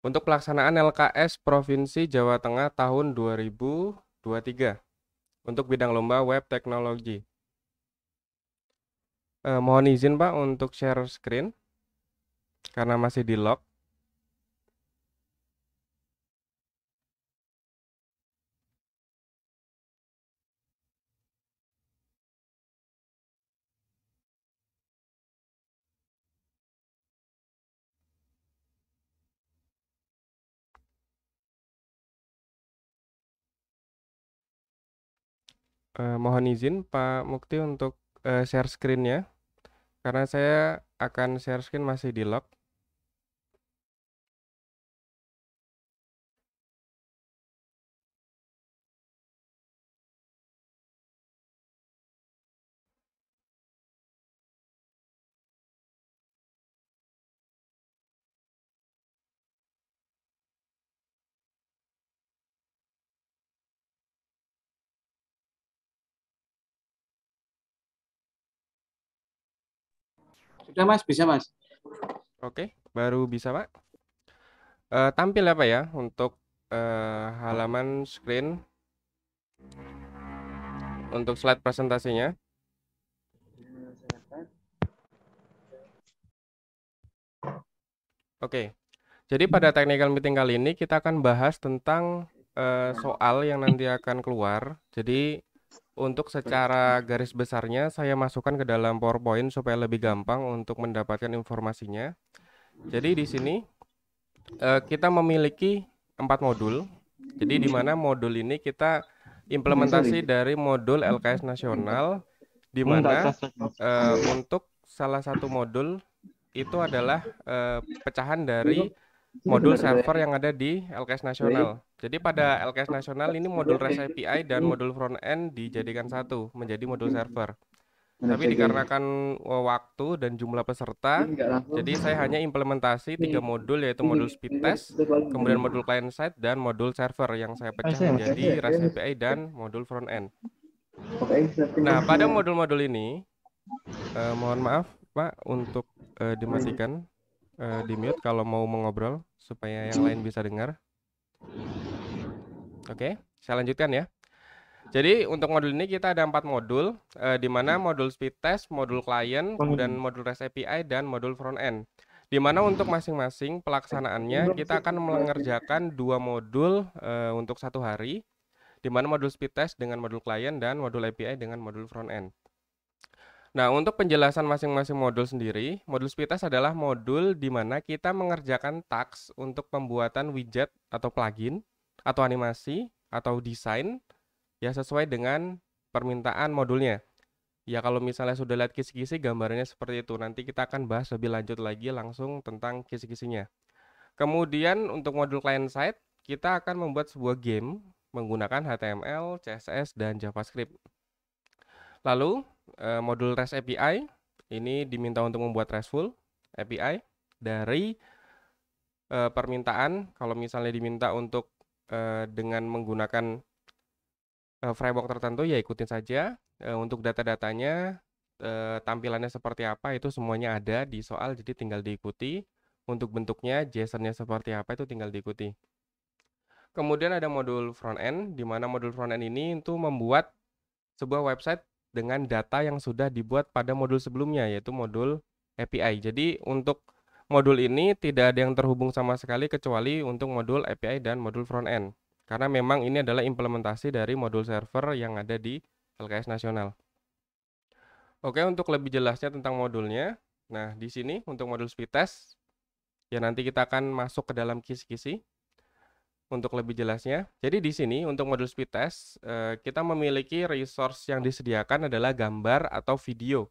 Untuk pelaksanaan LKS Provinsi Jawa Tengah tahun 2023 untuk bidang lomba web teknologi. Mohon izin Pak untuk share screen karena masih di lock. Mohon izin Pak Mukti untuk share screen-nya karena saya akan share screen masih di lock. Sudah Mas, bisa Mas. Oke, baru bisa Pak. Tampil apa ya untuk halaman screen untuk slide presentasinya. Oke, jadi pada technical meeting kali ini kita akan bahas tentang soal yang nanti akan keluar. Jadi untuk secara garis besarnya saya masukkan ke dalam PowerPoint supaya lebih gampang untuk mendapatkan informasinya. Jadi di sini kita memiliki 4 modul. Jadi di mana modul ini kita implementasi dari modul LKS nasional, di mana untuk salah satu modul itu adalah pecahan dari modul server yang ada di LKS nasional. Jadi pada LKS nasional ini modul REST API dan modul front end dijadikan satu menjadi modul server. Tapi dikarenakan waktu dan jumlah peserta, jadi saya hanya implementasi 3 modul yaitu modul speed test, kemudian modul client side dan modul server yang saya pecah menjadi REST API dan modul front end. Nah, pada modul-modul ini, mohon maaf Pak untuk dimatikan, di mute kalau mau mengobrol supaya yang lain bisa dengar. Oke, saya lanjutkan ya. Jadi untuk modul ini kita ada 4 modul, di mana modul speed test, modul client, kemudian modul REST API, dan modul front end. Di mana untuk masing-masing pelaksanaannya kita akan mengerjakan 2 modul untuk 1 hari, di mana modul speed test dengan modul client dan modul API dengan modul front end. Nah, untuk penjelasan masing-masing modul sendiri, modul speed test adalah modul di mana kita mengerjakan task untuk pembuatan widget atau plugin, atau animasi, atau desain, ya sesuai dengan permintaan modulnya. Ya kalau misalnya sudah lihat kisi-kisi gambarnya seperti itu. Nanti kita akan bahas lebih lanjut lagi langsung tentang kisi-kisinya. Kemudian untuk modul client side, kita akan membuat sebuah game menggunakan HTML, CSS, dan JavaScript. Lalu modul REST API ini diminta untuk membuat RESTful API dari permintaan. Kalau misalnya diminta untuk dengan menggunakan framework tertentu ya ikutin saja. Untuk data-datanya tampilannya seperti apa itu semuanya ada di soal jadi tinggal diikuti. Untuk bentuknya JSON-nya seperti apa itu tinggal diikuti. Kemudian ada modul front end di mana modul front end ini itu membuat sebuah website dengan data yang sudah dibuat pada modul sebelumnya yaitu modul API. Jadi untuk modul ini tidak ada yang terhubung sama sekali kecuali untuk modul API dan modul front end. Karena memang ini adalah implementasi dari modul server yang ada di LKS nasional. Oke, untuk lebih jelasnya tentang modulnya. Nah, di sini untuk modul speed test, ya nanti kita akan masuk ke dalam kisi-kisi untuk lebih jelasnya. Jadi di sini untuk modul speed test, kita memiliki resource yang disediakan adalah gambar atau video.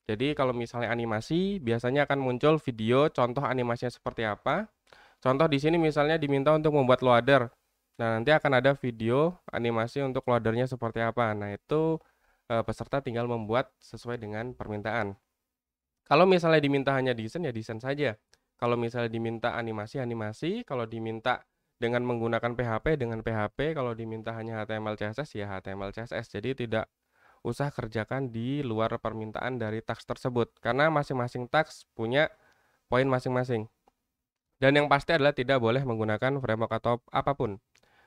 Jadi kalau misalnya animasi, biasanya akan muncul video contoh animasinya seperti apa. Contoh di sini misalnya diminta untuk membuat loader. Nah, nanti akan ada video animasi untuk loadernya seperti apa. Nah, itu peserta tinggal membuat sesuai dengan permintaan. Kalau misalnya diminta hanya desain, ya desain saja. Kalau misalnya diminta animasi, animasi. Kalau diminta dengan menggunakan PHP, dengan PHP. Kalau diminta hanya HTML, CSS, ya HTML, CSS. Jadi tidak usah kerjakan di luar permintaan dari task tersebut. Karena masing-masing task punya poin masing-masing. Dan yang pasti adalah tidak boleh menggunakan framework atau apapun.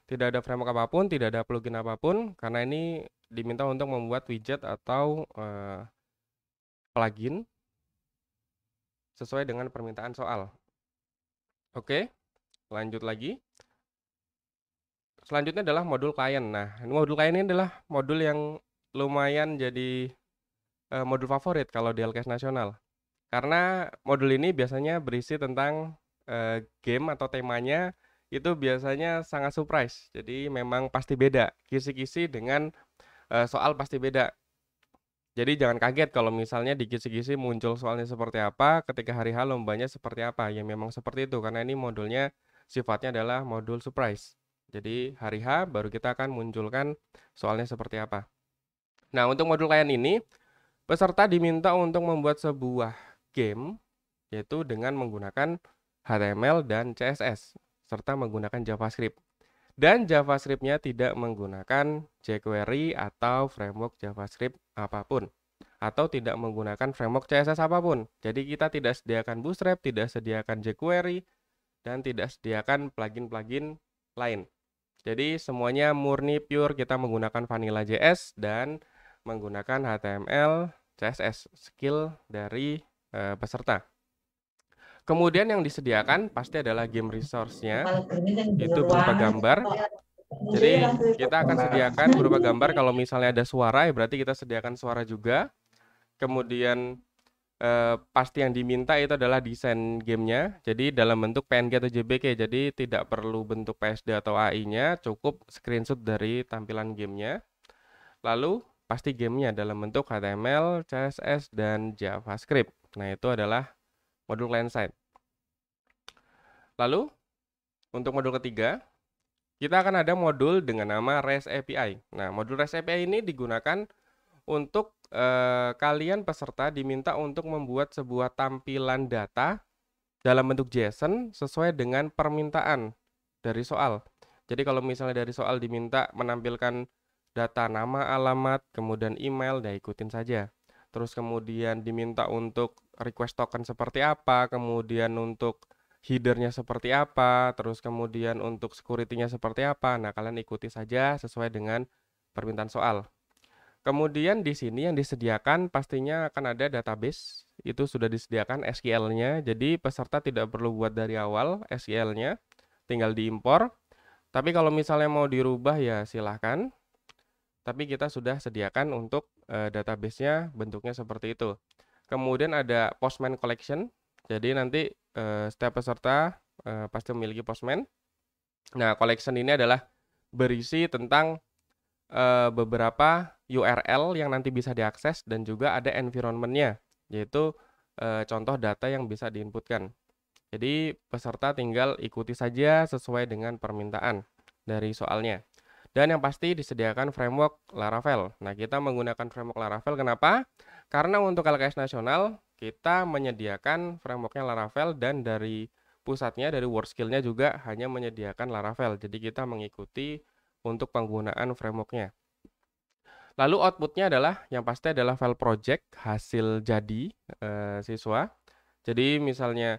Tidak ada framework apapun, tidak ada plugin apapun, karena ini diminta untuk membuat widget atau plugin sesuai dengan permintaan soal. Oke, lanjut lagi. Selanjutnya adalah modul klien. Nah, modul klien ini adalah modul yang lumayan jadi modul favorit kalau di LKS Nasional. Karena modul ini biasanya berisi tentang game atau temanya itu biasanya sangat surprise. Jadi memang pasti beda. Kisi-kisi dengan soal pasti beda. Jadi jangan kaget kalau misalnya di kisi-kisi muncul soalnya seperti apa, ketika hari H lombanya seperti apa. Ya memang seperti itu karena ini modulnya sifatnya adalah modul surprise. Jadi hari H baru kita akan munculkan soalnya seperti apa. Nah, untuk modul klien ini peserta diminta untuk membuat sebuah game yaitu dengan menggunakan HTML dan CSS serta menggunakan JavaScript. Dan JavaScript-nya tidak menggunakan jQuery atau framework JavaScript apapun. Atau tidak menggunakan framework CSS apapun. Jadi kita tidak sediakan Bootstrap, tidak sediakan jQuery, dan tidak sediakan plugin-plugin lain. Jadi semuanya murni pure kita menggunakan Vanilla.js dan menggunakan HTML, CSS, skill dari peserta. Kemudian yang disediakan pasti adalah game resource-nya, itu berupa gambar. Jadi kita akan sediakan berupa gambar, kalau misalnya ada suara ya berarti kita sediakan suara juga. Kemudian pasti yang diminta itu adalah desain gamenya, jadi dalam bentuk PNG atau JPG, jadi tidak perlu bentuk PSD atau AI-nya, cukup screenshot dari tampilan gamenya. Lalu pasti gamenya dalam bentuk HTML, CSS, dan JavaScript. Nah itu adalah modul client side. Lalu untuk modul ketiga, kita akan ada modul dengan nama REST API. Nah modul REST API ini digunakan untuk kalian peserta diminta untuk membuat sebuah tampilan data dalam bentuk JSON sesuai dengan permintaan dari soal. Jadi kalau misalnya dari soal diminta menampilkan data nama, alamat, kemudian email, ya ikutin saja. Terus kemudian diminta untuk request token seperti apa, kemudian untuk headernya seperti apa, terus kemudian untuk security-nya seperti apa. Nah, kalian ikuti saja sesuai dengan permintaan soal. Kemudian di sini yang disediakan pastinya akan ada database, itu sudah disediakan SQL-nya, jadi peserta tidak perlu buat dari awal SQL-nya, tinggal diimpor. Tapi kalau misalnya mau dirubah ya silahkan, tapi kita sudah sediakan untuk database-nya bentuknya seperti itu. Kemudian ada Postman Collection, jadi nanti setiap peserta pasti memiliki Postman. Nah, collection ini adalah berisi tentang beberapa URL yang nanti bisa diakses dan juga ada environment-nya, yaitu contoh data yang bisa diinputkan. Jadi peserta tinggal ikuti saja sesuai dengan permintaan dari soalnya. Dan yang pasti disediakan framework Laravel. Nah, kita menggunakan framework Laravel kenapa? Karena untuk LKS nasional kita menyediakan frameworknya Laravel dan dari pusatnya dari WordSkill-nya juga hanya menyediakan Laravel. Jadi kita mengikuti untuk penggunaan frameworknya. Lalu outputnya adalah yang pasti adalah file project hasil jadi siswa. Jadi misalnya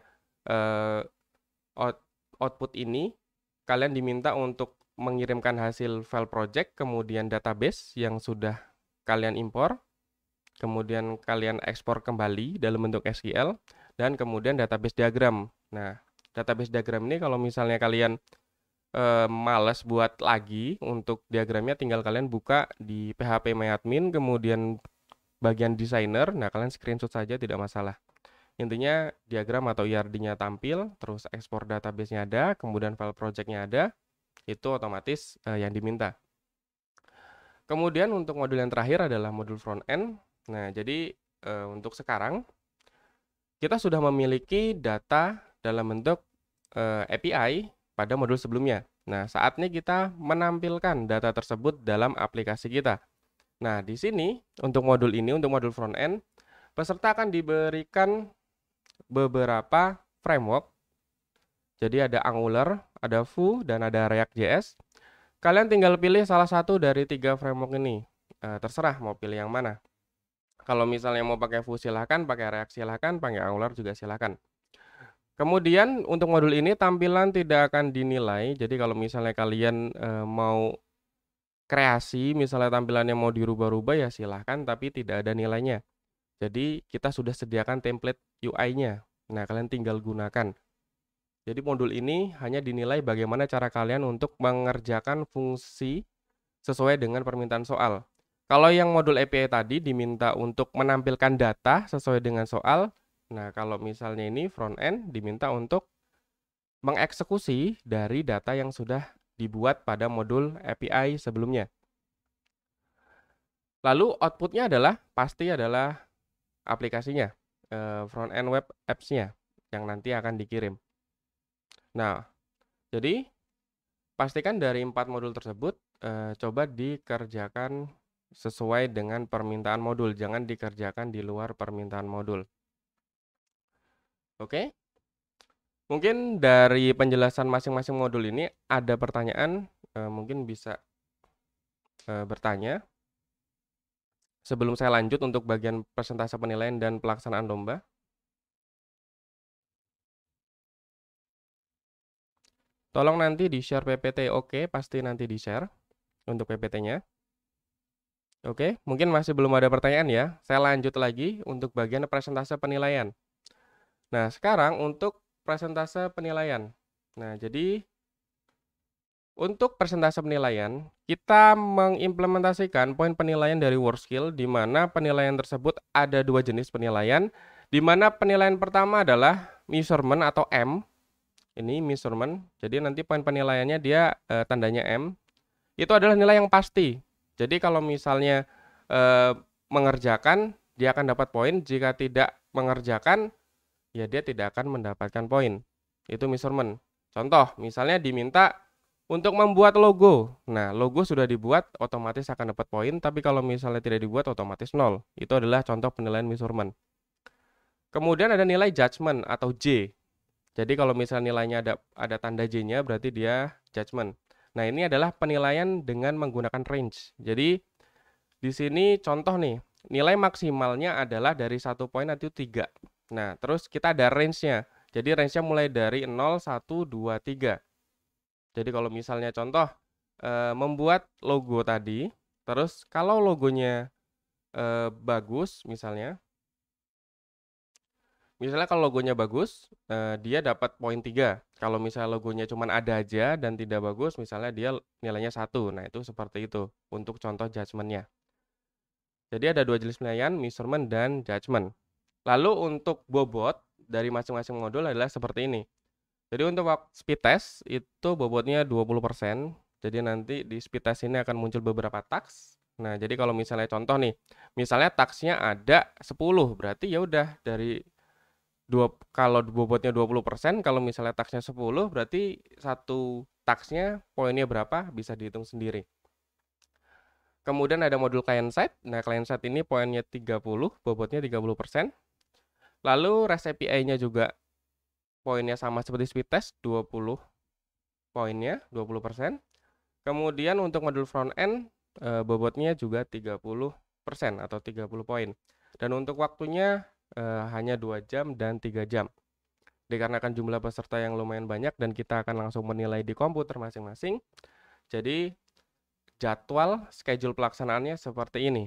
output ini kalian diminta untuk mengirimkan hasil file project, kemudian database yang sudah kalian impor, kemudian kalian ekspor kembali dalam bentuk SQL, dan kemudian database diagram. Nah, database diagram ini kalau misalnya kalian males buat lagi untuk diagramnya, tinggal kalian buka di PHP MyAdmin, kemudian bagian designer, nah kalian screenshot saja tidak masalah. Intinya diagram atau IRD-nya tampil, terus ekspor database-nya ada, kemudian file project-nya ada, itu otomatis yang diminta. Kemudian untuk modul yang terakhir adalah modul front end. Nah, jadi untuk sekarang kita sudah memiliki data dalam bentuk API pada modul sebelumnya. Nah, saatnya kita menampilkan data tersebut dalam aplikasi kita. Nah, di sini untuk modul ini, untuk modul front end, peserta akan diberikan beberapa framework. Jadi ada Angular, ada Vue, dan ada React.js. Kalian tinggal pilih salah satu dari 3 framework ini. Terserah mau pilih yang mana. Kalau misalnya mau pakai Vue silahkan, pakai React silahkan, pakai Angular juga silahkan. Kemudian untuk modul ini tampilan tidak akan dinilai. Jadi kalau misalnya kalian mau kreasi, misalnya tampilannya mau dirubah-rubah ya silahkan, tapi tidak ada nilainya. Jadi kita sudah sediakan template UI-nya. Nah, kalian tinggal gunakan. Jadi modul ini hanya dinilai bagaimana cara kalian untuk mengerjakan fungsi sesuai dengan permintaan soal. Kalau yang modul API tadi diminta untuk menampilkan data sesuai dengan soal. Nah, kalau misalnya ini front end diminta untuk mengeksekusi dari data yang sudah dibuat pada modul API sebelumnya. Lalu outputnya adalah pasti adalah aplikasinya, front end web apps-nya yang nanti akan dikirim. Nah, jadi pastikan dari 4 modul tersebut coba dikerjakan sesuai dengan permintaan modul, jangan dikerjakan di luar permintaan modul. Oke? Mungkin dari penjelasan masing-masing modul ini ada pertanyaan, mungkin bisa bertanya sebelum saya lanjut untuk bagian persentase penilaian dan pelaksanaan lomba. Tolong nanti di-share PPT, oke, pasti nanti di-share untuk PPT-nya. Oke, mungkin masih belum ada pertanyaan ya. Saya lanjut lagi untuk bagian presentase penilaian. Nah, sekarang untuk presentase penilaian. Nah, jadi untuk persentase penilaian, kita mengimplementasikan poin penilaian dari WorldSkill di mana penilaian tersebut ada 2 jenis penilaian, di mana penilaian pertama adalah measurement atau M. Ini measurement. Jadi nanti poin penilaiannya dia tandanya M. Itu adalah nilai yang pasti. Jadi kalau misalnya mengerjakan, dia akan dapat poin. Jika tidak mengerjakan, ya dia tidak akan mendapatkan poin. Itu measurement. Contoh, misalnya diminta untuk membuat logo. Nah, logo sudah dibuat, otomatis akan dapat poin. Tapi kalau misalnya tidak dibuat, otomatis 0. Itu adalah contoh penilaian measurement. Kemudian ada nilai judgment atau J. Jadi kalau misalnya nilainya ada tanda J-nya, berarti dia judgment. Nah, ini adalah penilaian dengan menggunakan range. Jadi di sini contoh nih, nilai maksimalnya adalah dari 1 poin atau 3. Nah, terus kita ada range-nya. Jadi range-nya mulai dari 0, 1, 2, 3. Jadi kalau misalnya contoh membuat logo tadi, terus kalau logonya bagus misalnya kalau logonya bagus, dia dapat poin 3. Kalau misalnya logonya cuman ada aja dan tidak bagus, misalnya dia nilainya 1. Nah, itu seperti itu untuk contoh judgement-nya. Jadi ada 2 jenis penilaian, measurement dan judgement. Lalu untuk bobot dari masing-masing modul adalah seperti ini. Jadi untuk speed test itu bobotnya 20%. Jadi nanti di speed test ini akan muncul beberapa task. Nah, jadi kalau misalnya contoh nih, misalnya tasknya ada 10, berarti ya udah dari kalau bobotnya 20%, kalau misalnya taksnya 10, berarti satu taksnya poinnya berapa bisa dihitung sendiri. Kemudian ada modul client side. Nah, client side ini poinnya 30, bobotnya 30%. Lalu REST API-nya juga poinnya sama seperti speed test, 20 poinnya, 20%. Kemudian untuk modul front end, bobotnya juga 30% atau 30 poin. Dan untuk waktunya hanya 2 jam dan 3 jam. Dikarenakan jumlah peserta yang lumayan banyak dan kita akan langsung menilai di komputer masing-masing. Jadi jadwal schedule pelaksanaannya seperti ini.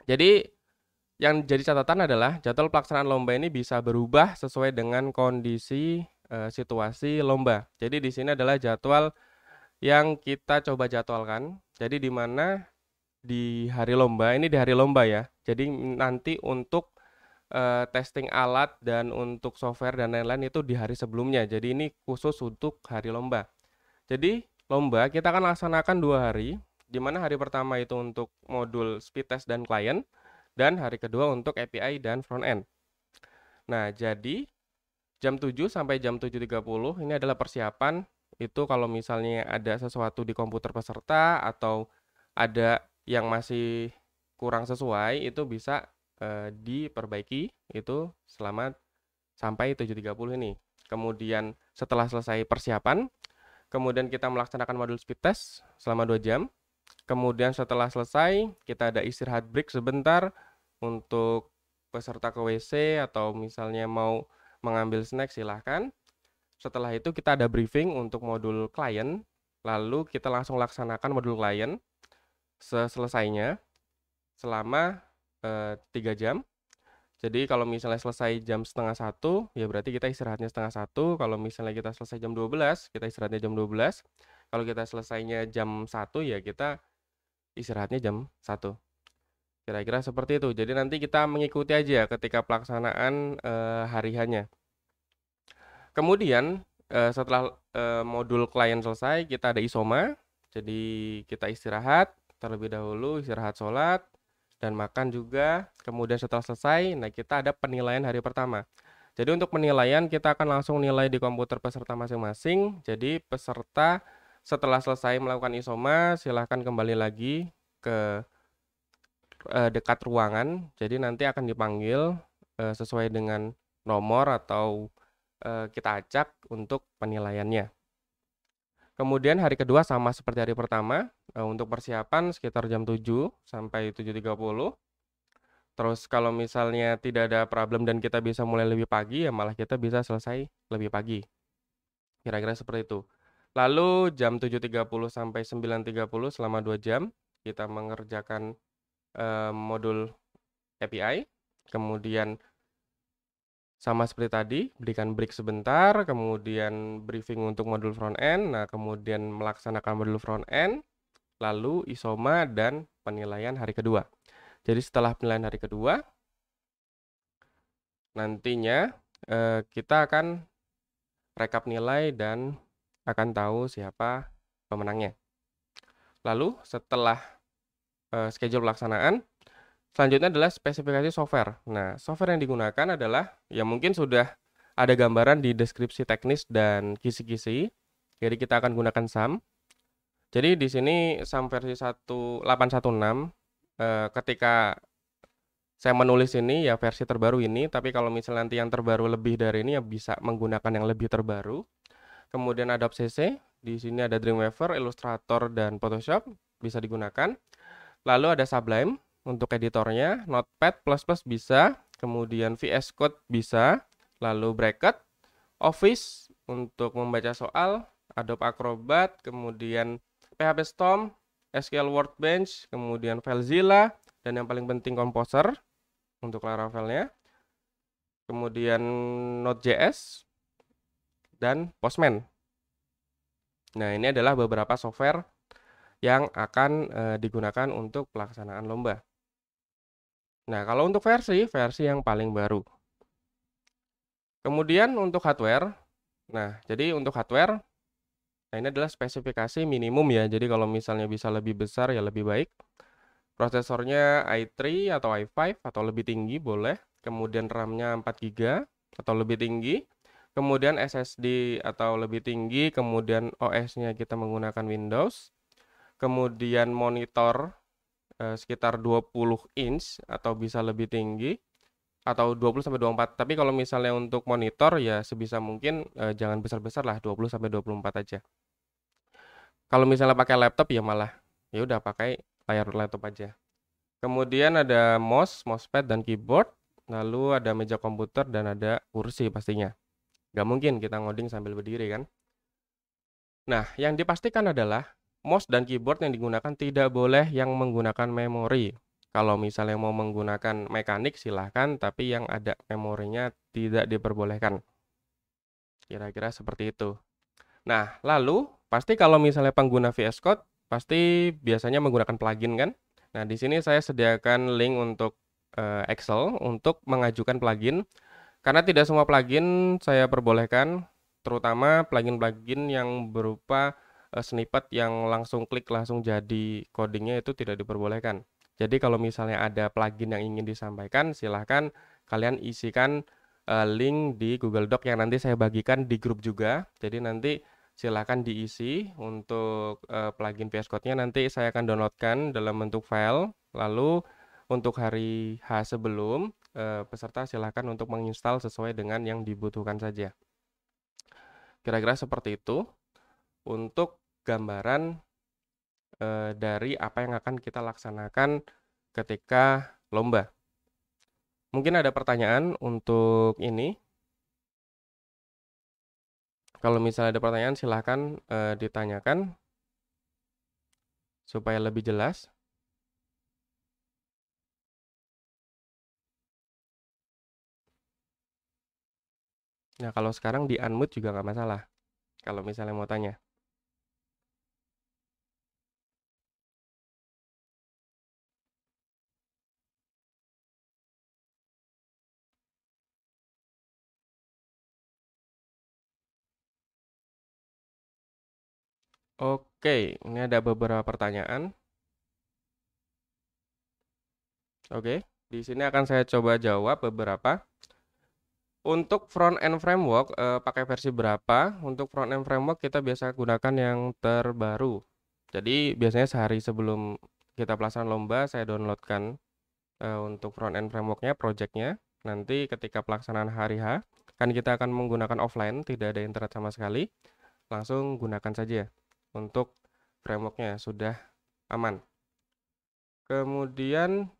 Jadi yang jadi catatan adalah jadwal pelaksanaan lomba ini bisa berubah sesuai dengan kondisi situasi lomba. Jadi di sini adalah jadwal yang kita coba jadwalkan. Jadi di mana di hari lomba, ini di hari lomba ya. Jadi nanti untuk testing alat dan untuk software dan lain-lain itu di hari sebelumnya. Jadi ini khusus untuk hari lomba. Jadi lomba kita akan laksanakan 2 hari, di mana hari pertama itu untuk modul speed test dan client, dan hari kedua untuk API dan front end. Nah, jadi jam 7 sampai jam 7.30 ini adalah persiapan. Itu kalau misalnya ada sesuatu di komputer peserta atau ada yang masih kurang sesuai, itu bisa diperbaiki itu selama sampai 7.30 ini. Kemudian setelah selesai persiapan, kemudian kita melaksanakan modul speed test selama 2 jam. Kemudian setelah selesai, kita ada istirahat break sebentar untuk peserta ke WC atau misalnya mau mengambil snack silahkan. Setelah itu kita ada briefing untuk modul klien, lalu kita langsung laksanakan modul klien selesainya selama 3 jam. Jadi kalau misalnya selesai jam setengah 1, ya berarti kita istirahatnya setengah 1. Kalau misalnya kita selesai jam 12, kita istirahatnya jam 12. Kalau kita selesainya jam 1, ya kita istirahatnya jam 1. Kira-kira seperti itu. Jadi nanti kita mengikuti aja ketika pelaksanaan hari hanya. Kemudian setelah modul klien selesai, kita ada isoma. Jadi kita istirahat terlebih dahulu, istirahat sholat dan makan juga. Kemudian setelah selesai, nah kita ada penilaian hari pertama. Jadi untuk penilaian kita akan langsung nilai di komputer peserta masing-masing. Jadi peserta setelah selesai melakukan isoma, silahkan kembali lagi ke dekat ruangan. Jadi nanti akan dipanggil sesuai dengan nomor atau kita acak untuk penilaiannya. Kemudian hari kedua sama seperti hari pertama, untuk persiapan sekitar jam 7 sampai 7.30. Terus kalau misalnya tidak ada problem dan kita bisa mulai lebih pagi, ya malah kita bisa selesai lebih pagi. Kira-kira seperti itu. Lalu jam 7.30 sampai 9.30 selama 2 jam, kita mengerjakan modul API. Kemudian sama seperti tadi, berikan break sebentar, kemudian briefing untuk modul front end, nah kemudian melaksanakan modul front end, lalu isoma dan penilaian hari kedua. Jadi setelah penilaian hari kedua, nantinya kita akan rekap nilai dan akan tahu siapa pemenangnya. Lalu setelah schedule pelaksanaan, selanjutnya adalah spesifikasi software. Nah, software yang digunakan adalah, ya mungkin sudah ada gambaran di deskripsi teknis dan kisi-kisi. Jadi kita akan gunakan SAM. Jadi di sini SAM versi 816, ketika saya menulis ini ya versi terbaru ini, tapi kalau misalnya nanti yang terbaru lebih dari ini ya bisa menggunakan yang lebih terbaru. Kemudian Adobe CC, di sini ada Dreamweaver, Illustrator, dan Photoshop bisa digunakan. Lalu ada Sublime untuk editornya, Notepad++ bisa, kemudian VS Code bisa, lalu Bracket, Office untuk membaca soal, Adobe Acrobat, kemudian PHP Storm, SQL Workbench, kemudian FileZilla, dan yang paling penting Composer untuk Laravel-nya, kemudian Node.js, dan Postman. Nah, ini adalah beberapa software yang akan digunakan untuk pelaksanaan lomba. Nah, kalau untuk versi yang paling baru. Kemudian untuk hardware, nah jadi untuk hardware, nah ini adalah spesifikasi minimum ya. Jadi kalau misalnya bisa lebih besar ya lebih baik. Prosesornya i3 atau i5 atau lebih tinggi boleh. Kemudian RAM-nya 4 GB atau lebih tinggi. Kemudian SSD atau lebih tinggi. Kemudian OS-nya kita menggunakan Windows. Kemudian monitor sekitar 20 inch atau bisa lebih tinggi atau 20 sampai 24. Tapi kalau misalnya untuk monitor ya sebisa mungkin jangan besar-besar lah, 20 sampai 24 aja. Kalau misalnya pakai laptop ya malah ya udah pakai layar laptop aja. Kemudian ada mousepad dan keyboard, lalu ada meja komputer dan ada kursi pastinya. Gak mungkin kita ngoding sambil berdiri kan? Nah, yang dipastikan adalah mouse dan keyboard yang digunakan tidak boleh yang menggunakan memori. Kalau misalnya mau menggunakan mekanik silahkan, tapi yang ada memorinya tidak diperbolehkan. Kira-kira seperti itu. Nah, lalu pasti kalau misalnya pengguna VS Code, pasti biasanya menggunakan plugin kan? Nah, di sini saya sediakan link untuk Excel untuk mengajukan plugin. Karena tidak semua plugin saya perbolehkan, terutama plugin-plugin yang berupa snippet yang langsung klik langsung jadi codingnya itu tidak diperbolehkan. Jadi kalau misalnya ada plugin yang ingin disampaikan, silahkan kalian isikan link di Google Doc yang nanti saya bagikan di grup juga. Jadi nanti silahkan diisi untuk plugin VS Code-nya, nanti saya akan downloadkan dalam bentuk file. Lalu untuk hari H sebelum, peserta silahkan untuk menginstal sesuai dengan yang dibutuhkan saja. Kira-kira seperti itu untuk gambaran dari apa yang akan kita laksanakan ketika lomba. Mungkin ada pertanyaan untuk ini. Kalau misalnya ada pertanyaan silahkan ditanyakan supaya lebih jelas. Nah, kalau sekarang di unmute juga nggak masalah. Kalau misalnya mau tanya. Oke, ini ada beberapa pertanyaan. Oke, di sini akan saya coba jawab beberapa. Untuk front end framework, pakai versi berapa? Untuk front end framework kita biasa gunakan yang terbaru. Jadi biasanya sehari sebelum kita pelaksanaan lomba, saya downloadkan untuk front end frameworknya, projectnya. Nanti ketika pelaksanaan hari H, kan kita akan menggunakan offline, tidak ada internet sama sekali. Langsung gunakan saja untuk frameworknya, sudah aman. Kemudian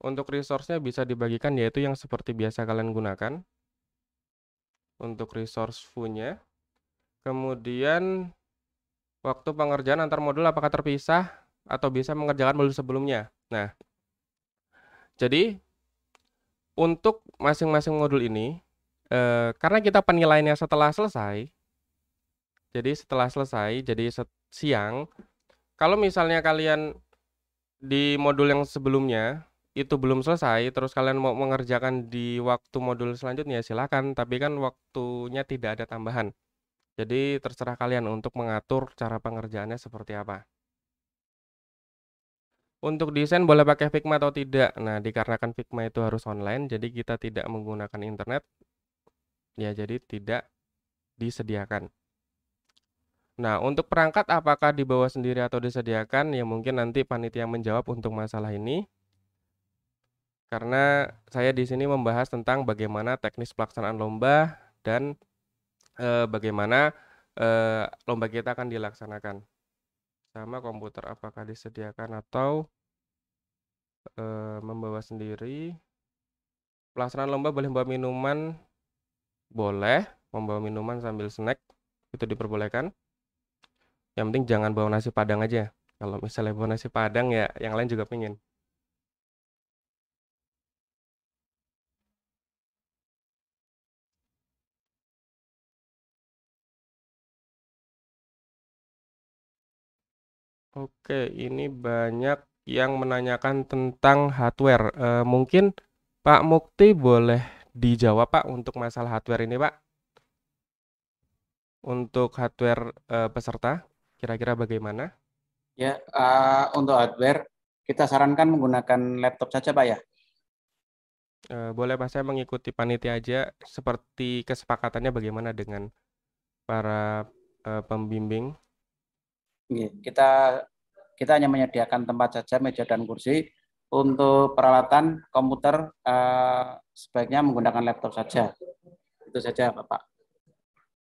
untuk resource-nya bisa dibagikan yaitu yang seperti biasa kalian gunakan untuk resource foo-nya. Kemudian waktu pengerjaan antar modul apakah terpisah atau bisa mengerjakan modul sebelumnya. Nah, jadi untuk masing-masing modul ini karena kita penilaiannya setelah selesai, jadi setelah selesai, jadi siang, kalau misalnya kalian di modul yang sebelumnya itu belum selesai, terus kalian mau mengerjakan di waktu modul selanjutnya, silakan. Tapi kan waktunya tidak ada tambahan. Jadi terserah kalian untuk mengatur cara pengerjaannya seperti apa. Untuk desain boleh pakai Figma atau tidak. Nah, dikarenakan Figma itu harus online, jadi kita tidak menggunakan internet, ya jadi tidak disediakan. Nah, untuk perangkat apakah dibawa sendiri atau disediakan? Ya mungkin nanti panitia menjawab untuk masalah ini. Karena saya di sini membahas tentang bagaimana teknis pelaksanaan lomba dan bagaimana lomba kita akan dilaksanakan. Sama komputer apakah disediakan atau membawa sendiri. Pelaksanaan lomba boleh membawa minuman, boleh membawa minuman sambil snack, itu diperbolehkan. Yang penting jangan bawa nasi padang aja. Kalau misalnya bawa nasi padang ya yang lain juga pengen. Oke, ini banyak yang menanyakan tentang hardware. Mungkin Pak Mukti boleh dijawab Pak untuk masalah hardware ini Pak. Untuk hardware peserta, kira-kira bagaimana? Ya, untuk hardware kita sarankan menggunakan laptop saja, Pak ya. Boleh Pak saya mengikuti panitia aja seperti kesepakatannya bagaimana dengan para pembimbing. Iya, kita hanya menyediakan tempat saja, meja dan kursi. Untuk peralatan komputer sebaiknya menggunakan laptop saja. Itu saja, Bapak.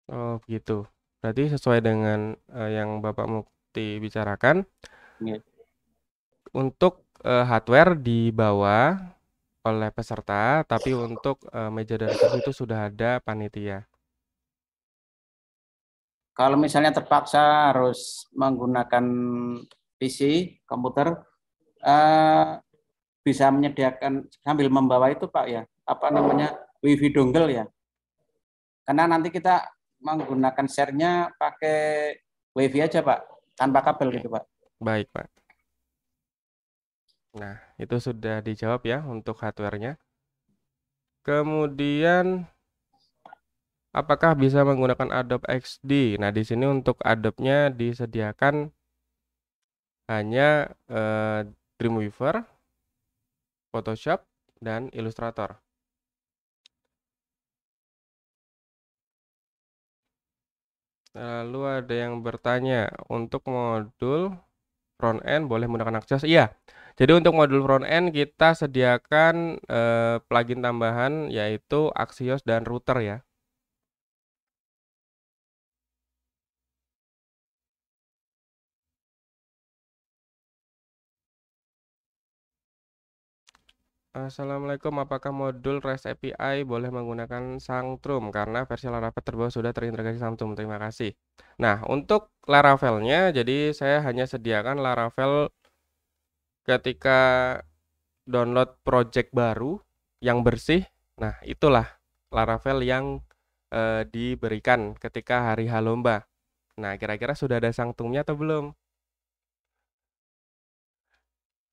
Oh, gitu. Berarti sesuai dengan yang Bapak Mukti bicarakan, Iya. untuk hardware dibawa oleh peserta, tapi untuk meja dan kursi itu sudah ada panitia. Kalau misalnya terpaksa harus menggunakan PC, komputer, bisa menyediakan sambil membawa itu, Pak ya, apa namanya, WiFi dongle ya. Karena nanti kita menggunakan share-nya pakai WiFi aja, Pak, tanpa kabel Oke, gitu, Pak. baik, Pak. Nah, itu sudah dijawab ya untuk hardware-nya. Kemudian, apakah bisa menggunakan Adobe XD? Nah, di sini untuk Adobe-nya disediakan hanya Dreamweaver, Photoshop, dan Illustrator. Lalu ada yang bertanya, untuk modul front end boleh menggunakan Axios? Iya. Jadi untuk modul front end kita sediakan plugin tambahan yaitu Axios dan router ya. Assalamualaikum, apakah modul REST API boleh menggunakan Sangtrum karena versi Laravel terbaru sudah terintegrasi Sangtrum? Terima kasih. Nah, untuk Laravelnya, jadi saya hanya sediakan Laravel ketika download project baru yang bersih. Nah, itulah Laravel yang diberikan ketika hari H lomba. Nah, kira-kira sudah ada Sangtrumnya atau belum?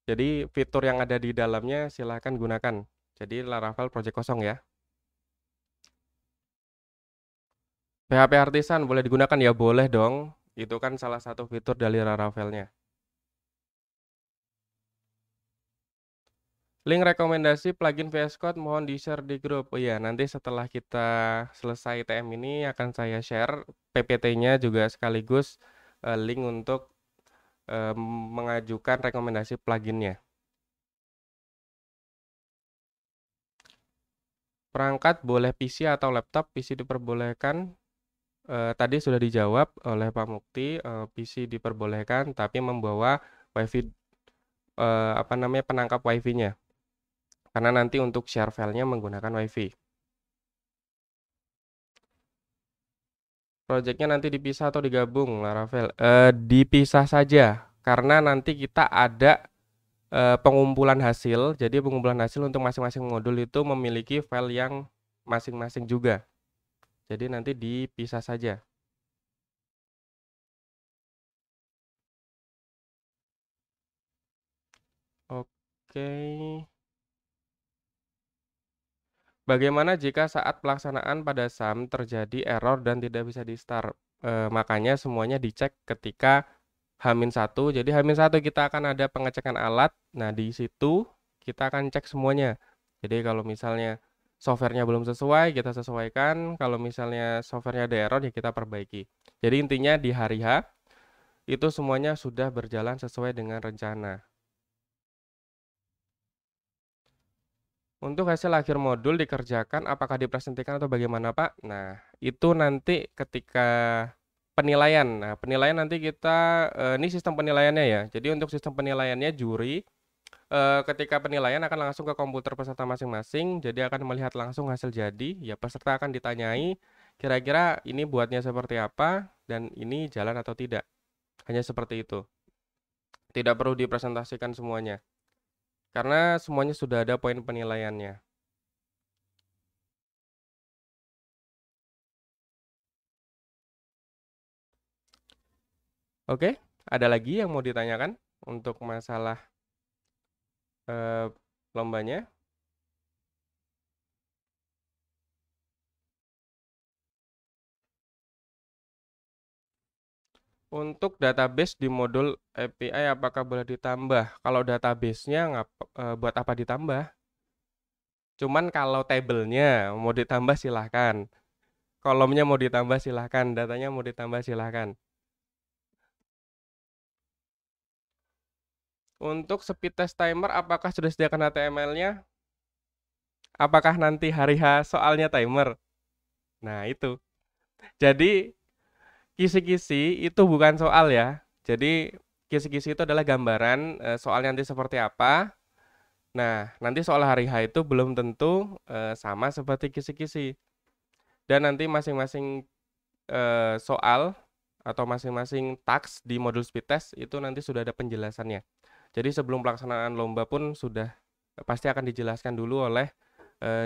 Jadi fitur yang ada di dalamnya silahkan gunakan. Jadi Laravel project kosong ya. PHP Artisan boleh digunakan ya? Boleh dong. Itu kan salah satu fitur dari Laravelnya. Link rekomendasi plugin VS Code mohon di-share di grup. Oh iya, nanti setelah kita selesai TM ini akan saya share PPT-nya juga sekaligus link untuk eh, mengajukan rekomendasi pluginnya. Perangkat boleh PC atau laptop, PC diperbolehkan. Tadi sudah dijawab oleh Pak Mukti, PC diperbolehkan tapi membawa WiFi apa namanya penangkap WiFi-nya. Karena nanti untuk share filenya menggunakan WiFi. Projectnya nanti dipisah atau digabung, Laravel? Dipisah saja, karena nanti kita ada pengumpulan hasil. Jadi pengumpulan hasil untuk masing-masing modul itu memiliki file yang masing-masing juga. Jadi nanti dipisah saja. Oke. Bagaimana jika saat pelaksanaan pada SAM terjadi error dan tidak bisa di-start? Makanya semuanya dicek ketika H-1. Jadi H-1 kita akan ada pengecekan alat. Nah, di situ kita akan cek semuanya. Jadi kalau misalnya softwarenya belum sesuai, kita sesuaikan. Kalau misalnya softwarenya ada error, ya kita perbaiki. Jadi intinya di hari H, itu semuanya sudah berjalan sesuai dengan rencana. Untuk hasil akhir modul dikerjakan, apakah dipresentasikan atau bagaimana, Pak? Nah, itu nanti ketika penilaian. Nah, penilaian nanti kita, ini sistem penilaiannya ya. Jadi untuk sistem penilaiannya juri, ketika penilaian akan langsung ke komputer peserta masing-masing, jadi akan melihat langsung hasil jadi, ya peserta akan ditanyai, kira-kira ini buatnya seperti apa, dan ini jalan atau tidak. Hanya seperti itu. Tidak perlu dipresentasikan semuanya. Karena semuanya sudah ada poin penilaiannya. Oke, ada lagi yang mau ditanyakan untuk masalah lombanya? Untuk database di modul API apakah boleh ditambah? Kalau database-nya buat apa ditambah? Cuman kalau tabelnya mau ditambah silahkan. Kolomnya mau ditambah silahkan. Datanya mau ditambah silahkan. Untuk speed test timer apakah sudah disediakan HTML-nya? Apakah nanti hari H soalnya timer? Nah itu. Jadi kisi-kisi itu bukan soal ya. Jadi kisi-kisi itu adalah gambaran soalnya nanti seperti apa. Nah, nanti soal hari H itu belum tentu sama seperti kisi-kisi. Dan nanti masing-masing soal atau masing-masing task di modul speed test itu nanti sudah ada penjelasannya. Jadi sebelum pelaksanaan lomba pun sudah pasti akan dijelaskan dulu oleh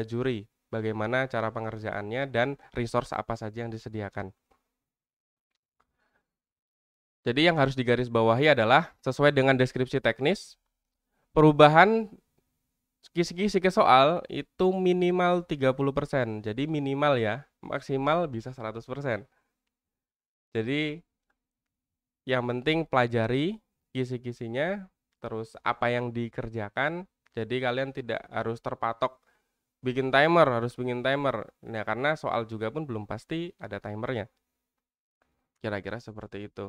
juri bagaimana cara pengerjaannya dan resource apa saja yang disediakan. Jadi yang harus digarisbawahi adalah sesuai dengan deskripsi teknis, perubahan kisi-kisi ke soal itu minimal 30%. Jadi minimal ya, maksimal bisa 100%. Jadi yang penting pelajari kisi-kisinya, terus apa yang dikerjakan. Jadi kalian tidak harus terpatok bikin timer, harus bikin timer. Nah, karena soal juga pun belum pasti ada timernya. Kira-kira seperti itu.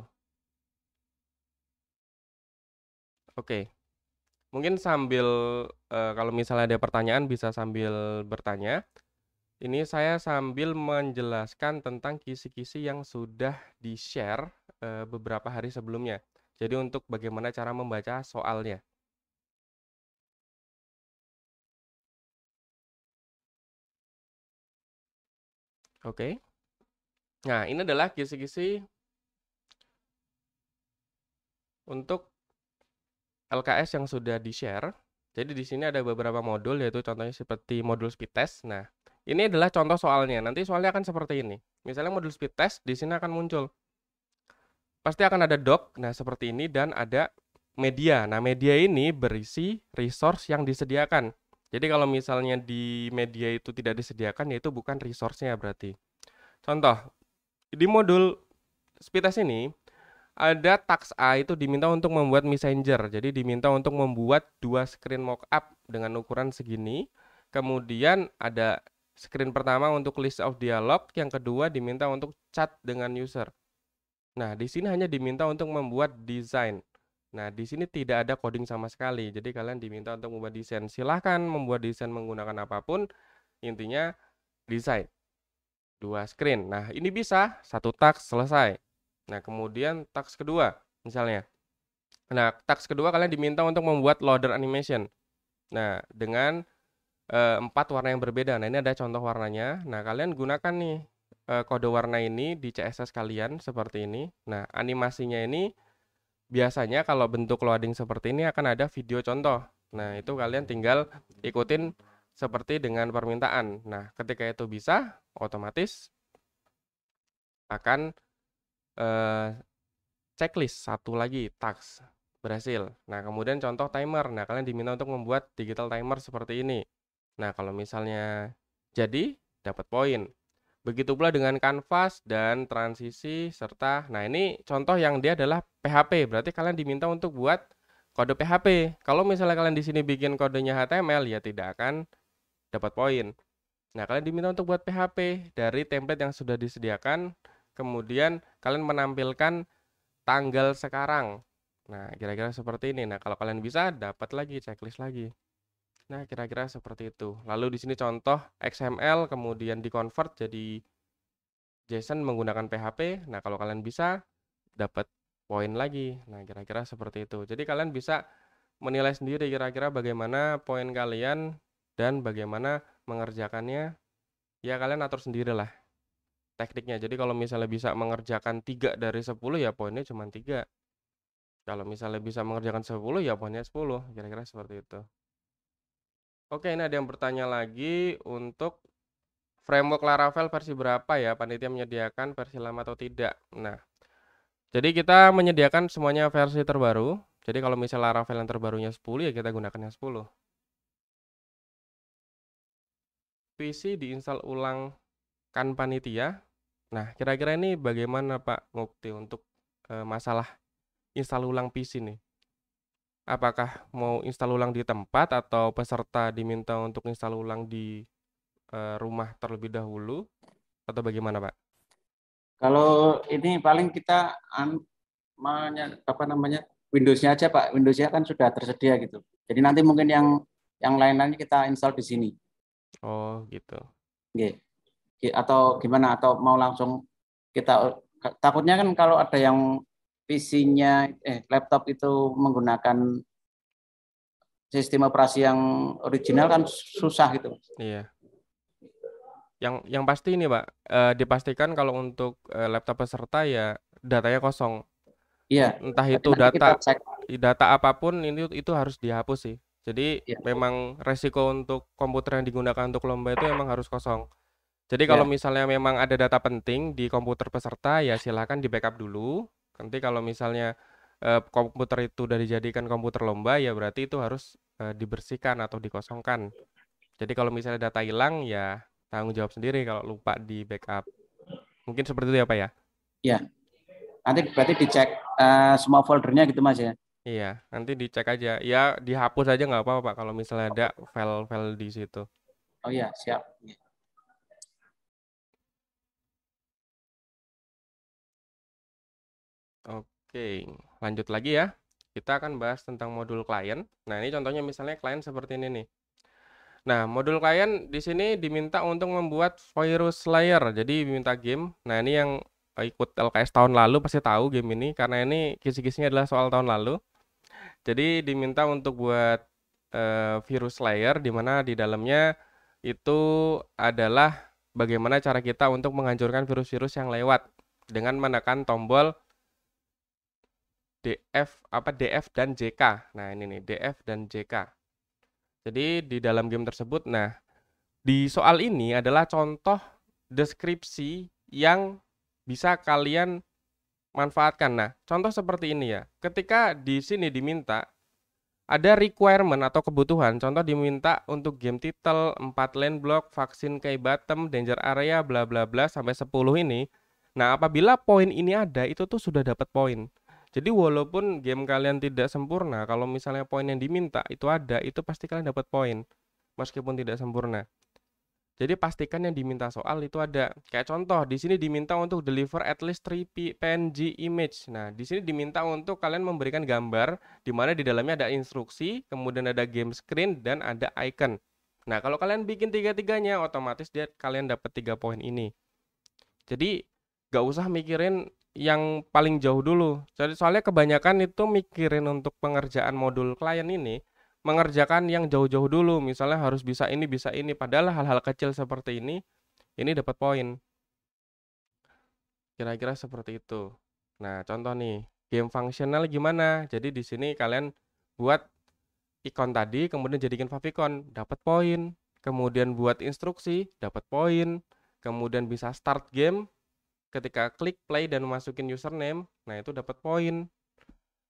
Oke. Mungkin sambil kalau misalnya ada pertanyaan bisa sambil bertanya. Ini saya sambil menjelaskan tentang kisi-kisi yang sudah di-share beberapa hari sebelumnya. Jadi untuk bagaimana cara membaca soalnya. Oke. Nah, ini adalah kisi-kisi untuk LKS yang sudah di-share. Jadi di sini ada beberapa modul, yaitu contohnya seperti modul speed test. Nah, ini adalah contoh soalnya. Nanti soalnya akan seperti ini. Misalnya modul speed test di sini akan muncul. Pasti akan ada doc, nah seperti ini, dan ada media. Nah, media ini berisi resource yang disediakan. Jadi kalau misalnya di media itu tidak disediakan, yaitu bukan resource-nya berarti. Contoh, di modul speed test ini, ada task A itu diminta untuk membuat messenger. Jadi diminta untuk membuat 2 screen mockup dengan ukuran segini. Kemudian ada screen pertama untuk list of dialog, yang kedua diminta untuk chat dengan user. Nah, di sini hanya diminta untuk membuat desain. Nah, di sini tidak ada coding sama sekali. Jadi kalian diminta untuk membuat desain. Silahkan membuat desain menggunakan apapun. Intinya desain. 2 screen. Nah, ini bisa 1 task selesai. Nah, kemudian task kedua misalnya. Nah, task kedua kalian diminta untuk membuat loader animation. Nah, dengan 4 warna yang berbeda. Nah, ini ada contoh warnanya. Nah, kalian gunakan nih kode warna ini di CSS kalian seperti ini. Nah, animasinya ini biasanya kalau bentuk loading seperti ini akan ada video contoh. Nah, itu kalian tinggal ikutin seperti dengan permintaan. Nah, ketika itu bisa, otomatis akan checklist satu lagi task berhasil. Nah, kemudian contoh timer. Nah, kalian diminta untuk membuat digital timer seperti ini. Nah, kalau misalnya jadi, dapat poin. Begitu pula dengan kanvas dan transisi serta, nah ini contoh yang dia adalah PHP, berarti kalian diminta untuk buat kode PHP. Kalau misalnya kalian di sini bikin kodenya HTML, ya tidak akan dapat poin. Nah, kalian diminta untuk buat PHP dari template yang sudah disediakan, kemudian kalian menampilkan tanggal sekarang. Nah, kira-kira seperti ini. Nah, kalau kalian bisa, dapat lagi checklist lagi. Nah, kira-kira seperti itu. Lalu di sini contoh XML, kemudian di-convert jadi JSON menggunakan PHP. Nah, kalau kalian bisa, dapat poin lagi. Nah, kira-kira seperti itu. Jadi kalian bisa menilai sendiri kira-kira bagaimana poin kalian dan bagaimana mengerjakannya. Ya, kalian atur sendirilah tekniknya. Jadi kalau misalnya bisa mengerjakan 3 dari 10, ya poinnya cuma 3. Kalau misalnya bisa mengerjakan 10, ya poinnya 10. Kira-kira seperti itu. Oke, ini ada yang bertanya lagi untuk framework Laravel versi berapa ya? Panitia menyediakan versi lama atau tidak? Nah, jadi kita menyediakan semuanya versi terbaru. Jadi kalau misalnya Laravel yang terbarunya 10, ya kita gunakan yang 10. PC diinstal ulang kan panitia. Nah, kira-kira ini bagaimana Pak Mukti untuk masalah install ulang PC nih? Apakah mau install ulang di tempat atau peserta diminta untuk install ulang di rumah terlebih dahulu atau bagaimana, Pak? Kalau ini paling kita Windows-nya aja Pak. Windows-nya kan sudah tersedia gitu. Jadi nanti mungkin yang lain-lainnya kita install di sini. Oh, gitu. Oke. Atau gimana? Atau mau langsung kita, takutnya kan kalau ada yang PC-nya laptop itu menggunakan sistem operasi yang original kan susah gitu. Iya. Yang pasti ini, Pak, dipastikan kalau untuk laptop peserta ya datanya kosong. Iya. Entah Tapi itu nanti kita cek. data apapun itu harus dihapus sih. Jadi Ya. memang resiko untuk komputer yang digunakan untuk lomba itu memang harus kosong. Jadi kalau Ya. misalnya memang ada data penting di komputer peserta, ya silakan di backup dulu. Nanti kalau misalnya komputer itu udah dijadikan komputer lomba, ya berarti itu harus dibersihkan atau dikosongkan. Jadi kalau misalnya data hilang, ya tanggung jawab sendiri kalau lupa di backup. Mungkin seperti itu ya, Pak ya? Ya. Nanti berarti dicek semua foldernya gitu Mas ya. Iya, nanti dicek aja. Ya dihapus aja nggak apa-apa Pak kalau misalnya ada file-file di situ. Oh iya, siap. Oke, lanjut lagi ya. Kita akan bahas tentang modul klien. Nah, ini contohnya misalnya klien seperti ini nih. Nah, modul klien di sini diminta untuk membuat virus layer. Jadi diminta game. Nah, ini yang ikut LKS tahun lalu pasti tahu game ini karena ini kisi-kisinya adalah soal tahun lalu. Jadi diminta untuk buat virus layer di mana di dalamnya itu adalah bagaimana cara kita untuk menghancurkan virus-virus yang lewat dengan menekan tombol DF dan JK. Nah, ini nih DF dan JK. Jadi di dalam game tersebut, nah di soal ini adalah contoh deskripsi yang bisa kalian manfaatkan. Nah, contoh seperti ini ya. Ketika di sini diminta ada requirement atau kebutuhan, contoh diminta untuk game title, 4 lane block, vaksin key bottom, danger area, bla bla bla sampai 10 ini. Nah, apabila poin ini ada, itu tuh sudah dapat poin. Jadi walaupun game kalian tidak sempurna, kalau misalnya poin yang diminta itu ada, itu pasti kalian dapat poin meskipun tidak sempurna. Jadi pastikan yang diminta soal itu ada. Kayak contoh, di sini diminta untuk deliver at least 3 PNG image. Nah, di sini diminta untuk kalian memberikan gambar di mana di dalamnya ada instruksi, kemudian ada game screen dan ada icon. Nah, kalau kalian bikin tiga-tiganya, otomatis kalian dapat 3 poin ini. Jadi gak usah mikirin yang paling jauh dulu. Jadi soalnya kebanyakan itu mikirin untuk pengerjaan modul klien ini, mengerjakan yang jauh-jauh dulu. Misalnya harus bisa ini, bisa ini. Padahal hal-hal kecil seperti ini dapat poin. Kira-kira seperti itu. Nah, contoh nih, game fungsional gimana? Jadi di sini kalian buat ikon tadi, kemudian jadikan favicon, dapat poin. Kemudian buat instruksi, dapat poin. Kemudian bisa start game, ketika klik play dan masukin username, nah itu dapat poin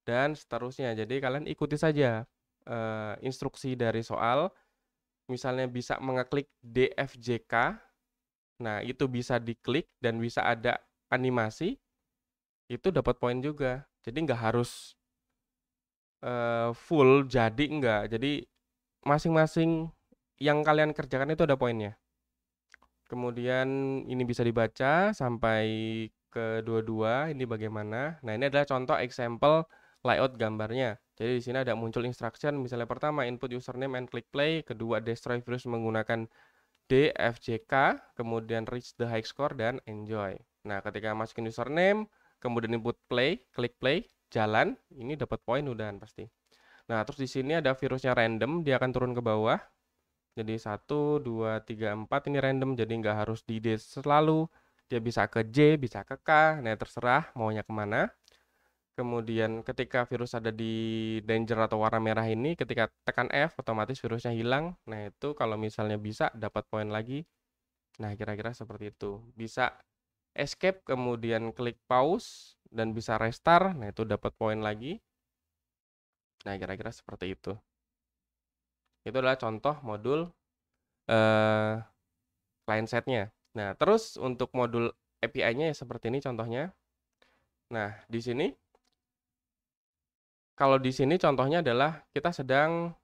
dan seterusnya. Jadi kalian ikuti saja instruksi dari soal. Misalnya bisa mengeklik DFJK, nah itu bisa diklik dan bisa ada animasi, itu dapat poin juga. Jadi nggak harus full jadi enggak. Jadi masing-masing yang kalian kerjakan itu ada poinnya. Kemudian ini bisa dibaca sampai ke dua-dua ini bagaimana. Nah, ini adalah contoh example layout gambarnya. Jadi di sini ada muncul instruction, misalnya pertama input username and click play, kedua destroy virus menggunakan DFJK, kemudian reach the high score dan enjoy. Nah, ketika masukin username, kemudian input play, klik play, jalan, ini dapat poin udahan pasti. Nah, terus di sini ada virusnya random, dia akan turun ke bawah. Jadi 1, 2, 3, 4 ini random, jadi nggak harus di D selalu. Dia bisa ke J, bisa ke K, nah terserah maunya kemana. Kemudian ketika virus ada di danger atau warna merah ini, ketika tekan F, otomatis virusnya hilang. Nah itu kalau misalnya bisa dapat poin lagi. Nah kira-kira seperti itu. Bisa escape, kemudian klik pause, dan bisa restart. Nah itu dapat poin lagi. Nah kira-kira seperti itu. Itu adalah contoh modul client setnya. Nah, terus untuk modul API-nya ya seperti ini contohnya. Nah, di sini kalau di sini contohnya adalah kita sedang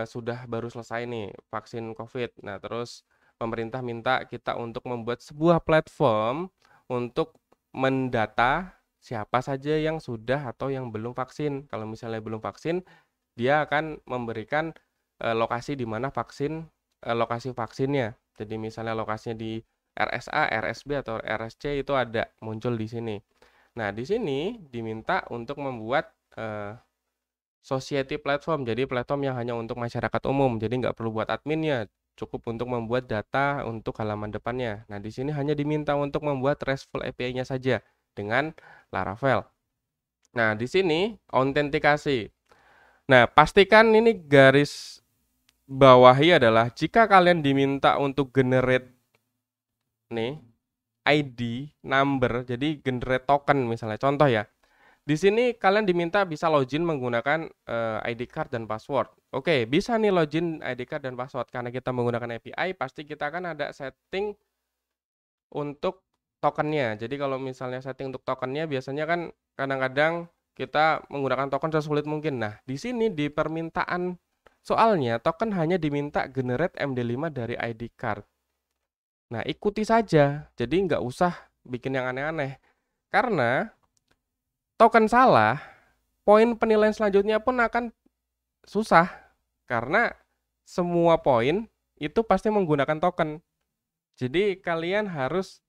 sudah baru selesai nih vaksin COVID. Nah, terus pemerintah minta kita untuk membuat sebuah platform untuk mendata siapa saja yang sudah atau yang belum vaksin. Kalau misalnya belum vaksin, dia akan memberikan lokasi di mana lokasi vaksinnya. Jadi misalnya lokasinya di RSA, RSB atau RSC itu ada muncul di sini. Nah, di sini diminta untuk membuat society platform. Jadi platform yang hanya untuk masyarakat umum. Jadi nggak perlu buat adminnya, cukup untuk membuat data untuk halaman depannya. Nah, di sini hanya diminta untuk membuat RESTful API-nya saja dengan Laravel. Nah, di sini autentikasi. Nah, pastikan ini garis bawahi adalah jika kalian diminta untuk generate nih ID, number, jadi generate token misalnya. Contoh ya. Di sini kalian diminta bisa login menggunakan ID card dan password. Oke, bisa nih login ID card dan password karena kita menggunakan API, pasti kita akan ada setting untuk tokennya. Jadi kalau misalnya setting untuk tokennya biasanya kan kadang-kadang kita menggunakan token sesulit mungkin. Nah, di sini di permintaan soalnya token hanya diminta generate MD5 dari ID card. Nah, ikuti saja. Jadi nggak usah bikin yang aneh-aneh. Karena token salah, poin penilaian selanjutnya pun akan susah. Karena semua poin itu pasti menggunakan token. Jadi kalian harus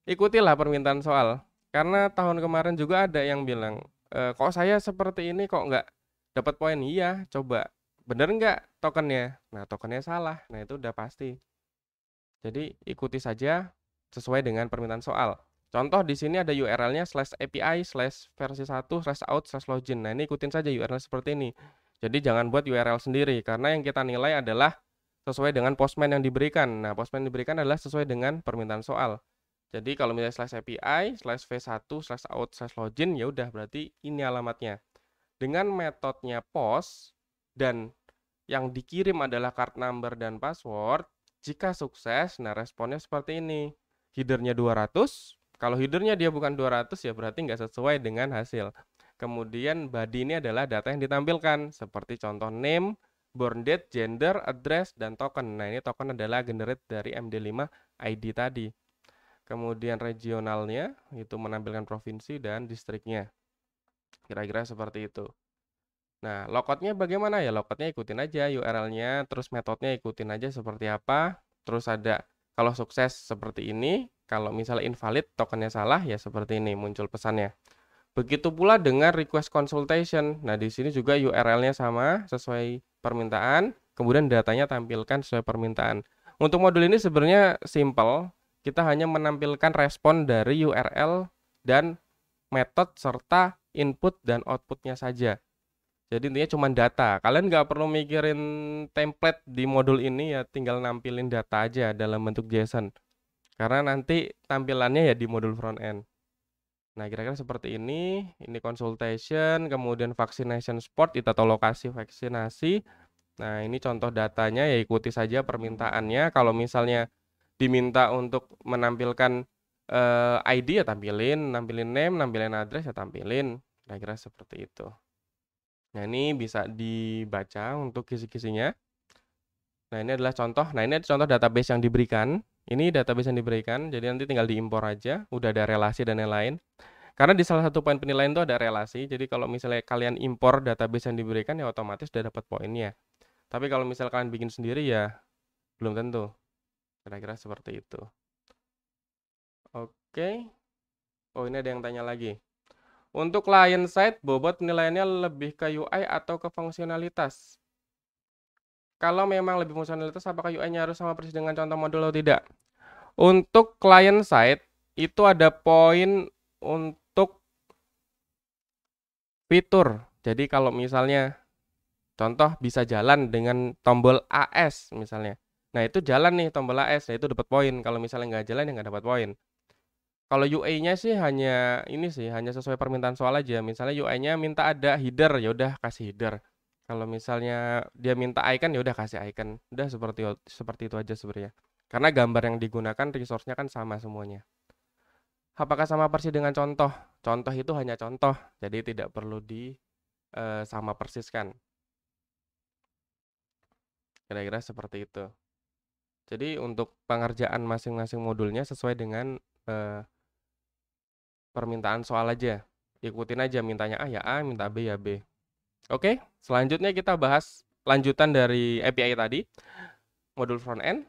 ikutilah permintaan soal. Karena tahun kemarin juga ada yang bilang, kok saya seperti ini kok nggak dapat poin? Iya, coba. Bener nggak tokennya? Nah, tokennya salah. Nah, itu udah pasti. Jadi ikuti saja sesuai dengan permintaan soal. Contoh di sini ada URL-nya /API/versi1/out/login. Nah, ini ikutin saja URL seperti ini. Jadi jangan buat URL sendiri karena yang kita nilai adalah sesuai dengan postman yang diberikan. Nah, postman yang diberikan adalah sesuai dengan permintaan soal. Jadi kalau misalnya /API/v1/out/login ya udah berarti ini alamatnya. Dengan metodenya post dan yang dikirim adalah card number dan password, jika sukses, nah responnya seperti ini. Headernya 200, kalau headernya dia bukan 200 ya berarti nggak sesuai dengan hasil. Kemudian body ini adalah data yang ditampilkan, seperti contoh name, born date, gender, address, dan token. Nah ini token adalah generate dari MD5 ID tadi. Kemudian regionalnya, itu menampilkan provinsi dan distriknya. Kira-kira seperti itu. Nah, logoutnya bagaimana ya? Logoutnya ikutin aja URL-nya, terus metodenya ikutin aja seperti apa. Terus ada kalau sukses seperti ini, kalau misalnya invalid tokennya salah ya seperti ini muncul pesannya. Begitu pula dengan request consultation. Nah, di sini juga URL-nya sama sesuai permintaan, kemudian datanya tampilkan sesuai permintaan. Untuk modul ini sebenarnya simple, kita hanya menampilkan respon dari URL dan metode serta input dan outputnya saja. Jadi intinya cuma data. Kalian nggak perlu mikirin template di modul ini ya, tinggal nampilin data aja dalam bentuk JSON. Karena nanti tampilannya ya di modul front end. Nah, kira-kira seperti ini. Ini consultation, kemudian vaccination spot, itu atau lokasi vaksinasi. Nah, ini contoh datanya ya ikuti saja permintaannya. Kalau misalnya diminta untuk menampilkan ID ya tampilin, nampilin name, nampilin address ya tampilin. Kira-kira seperti itu. Nah, ini bisa dibaca untuk kisi-kisinya. Nah, ini adalah contoh. Nah, ini contoh database yang diberikan. Ini database yang diberikan, jadi nanti tinggal diimpor aja. Udah ada relasi dan lain-lain. Karena di salah satu poin penilaian itu ada relasi. Jadi kalau misalnya kalian impor database yang diberikan ya otomatis udah dapat poinnya. Tapi kalau misalnya kalian bikin sendiri ya belum tentu. Kira-kira seperti itu. Oke. Oh, ini ada yang tanya lagi. Untuk client side, bobot penilaiannya lebih ke UI atau ke fungsionalitas? Kalau memang lebih fungsionalitas, apakah UI-nya harus sama persis dengan contoh modul atau tidak? Untuk client side, itu ada poin untuk fitur. Jadi kalau misalnya, contoh bisa jalan dengan tombol AS misalnya. Nah itu jalan nih tombol AS, nah itu dapat poin. Kalau misalnya nggak jalan ya nggak dapat poin. Kalau UI-nya sih hanya ini sih, hanya sesuai permintaan soal aja. Misalnya UI-nya minta ada header, ya udah kasih header. Kalau misalnya dia minta icon, ya udah kasih icon. Udah seperti itu aja sebenarnya. Karena gambar yang digunakan resource-nya kan sama semuanya. Apakah sama persis dengan contoh? Contoh itu hanya contoh, jadi tidak perlu sama persiskan. Kira-kira seperti itu. Jadi untuk pengerjaan masing-masing modulnya sesuai dengan permintaan soal aja. Ikutin aja mintanya A ya A, minta B ya B. Oke, selanjutnya kita bahas lanjutan dari API tadi, modul front end.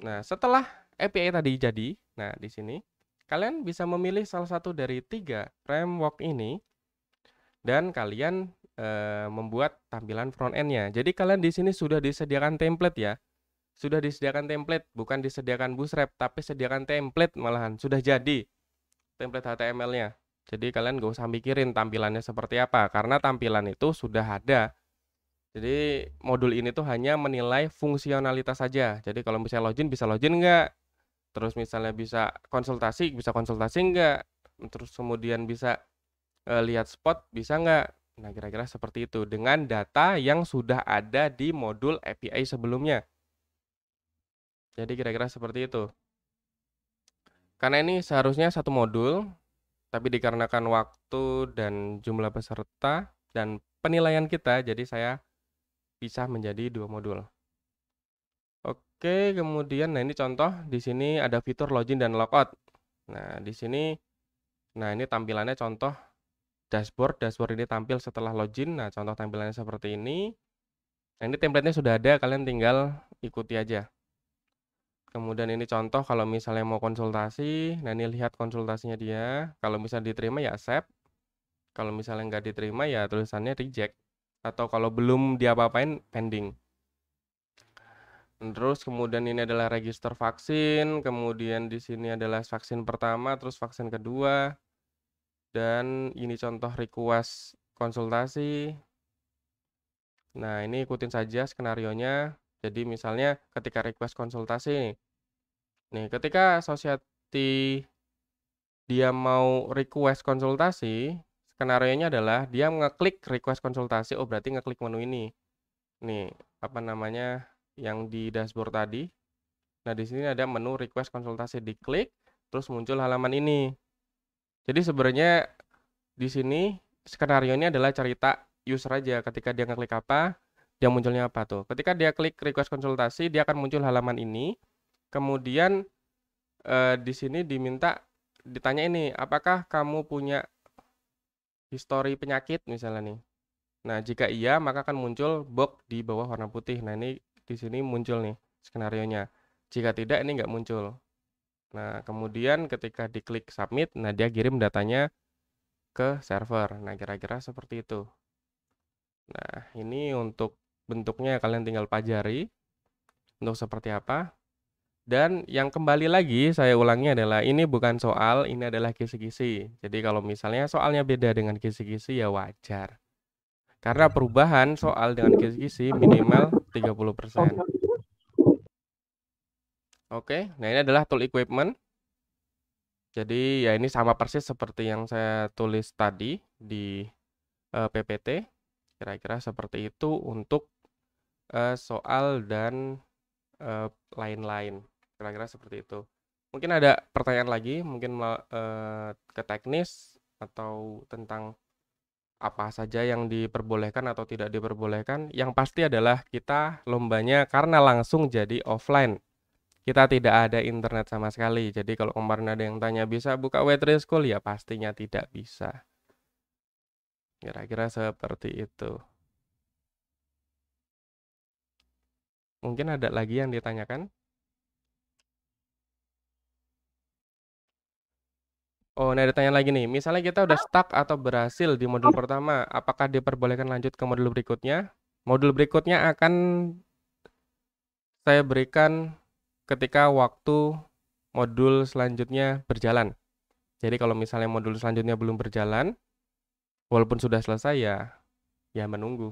Nah, setelah API tadi jadi, nah di sini kalian bisa memilih salah satu dari 3 framework ini dan kalian membuat tampilan front end-nya. Jadi kalian di sini sudah disediakan template ya. Sudah disediakan template, bukan disediakan bootstrap, tapi sediakan template malahan. Sudah jadi template HTML-nya. Jadi kalian gak usah mikirin tampilannya seperti apa, karena tampilan itu sudah ada. Jadi modul ini tuh hanya menilai fungsionalitas saja. Jadi kalau misalnya login bisa login nggak? Terus misalnya bisa konsultasi nggak? Terus kemudian bisa lihat spot bisa nggak? Nah kira-kira seperti itu dengan data yang sudah ada di modul API sebelumnya. Jadi kira-kira seperti itu. Karena ini seharusnya satu modul, tapi dikarenakan waktu dan jumlah peserta dan penilaian kita, jadi saya pisah menjadi 2 modul. Oke, kemudian nah ini contoh di sini ada fitur login dan logout. Nah, di sini ini tampilannya contoh dashboard. Dashboard ini tampil setelah login. Nah, contoh tampilannya seperti ini. Nah, ini template-nya sudah ada, kalian tinggal ikuti aja. Kemudian ini contoh kalau misalnya mau konsultasi. Nah, ini lihat konsultasinya dia. Kalau misalnya diterima ya accept. Kalau misalnya nggak diterima ya tulisannya reject. Atau kalau belum diapa-apain pending. Terus kemudian ini adalah register vaksin, kemudian di sini adalah vaksin pertama, terus vaksin kedua, dan ini contoh request konsultasi. Nah, ini ikutin saja skenarionya. Jadi misalnya ketika request konsultasi nih. Nih, ketika society dia mau request konsultasi, skenarionya adalah dia ngeklik request konsultasi, oh berarti ngeklik menu ini. Nih, apa namanya yang di dashboard tadi. Nah, di sini ada menu request konsultasi, diklik, terus muncul halaman ini. Jadi sebenarnya di sini skenario ini adalah cerita user aja. Ketika dia ngeklik apa, dia munculnya apa tuh. Ketika dia klik request konsultasi, dia akan muncul halaman ini. Kemudian di sini ditanya ini, apakah kamu punya histori penyakit misalnya nih. Nah, jika iya, maka akan muncul box di bawah warna putih. Nah, ini di sini muncul nih skenarionya. Jika tidak, ini nggak muncul. Nah, kemudian ketika diklik submit, nah dia kirim datanya ke server. Nah, kira-kira seperti itu. Nah, ini untuk bentuknya kalian tinggal pelajari untuk seperti apa. Dan yang kembali lagi saya ulangi adalah ini bukan soal, ini adalah kisi-kisi. Jadi kalau misalnya soalnya beda dengan kisi-kisi ya wajar. Karena perubahan soal dengan kisi-kisi minimal 30%. Oke, nah ini adalah tool equipment. Jadi ya ini sama persis seperti yang saya tulis tadi di PPT. Kira-kira seperti itu untuk soal dan lain-lain. Kira-kira seperti itu. Mungkin ada pertanyaan lagi, mungkin ke teknis atau tentang apa saja yang diperbolehkan atau tidak diperbolehkan. Yang pasti adalah kita lombanya karena langsung jadi offline. Kita tidak ada internet sama sekali. Jadi kalau kemarin ada yang tanya bisa buka Waitress School ya pastinya tidak bisa. Kira-kira seperti itu. Mungkin ada lagi yang ditanyakan? Oh, ini ada tanya lagi nih. Misalnya kita udah stuck atau berhasil di modul pertama, apakah diperbolehkan lanjut ke modul berikutnya? Modul berikutnya akan saya berikan ketika waktu modul selanjutnya berjalan. Jadi kalau misalnya modul selanjutnya belum berjalan, walaupun sudah selesai ya menunggu.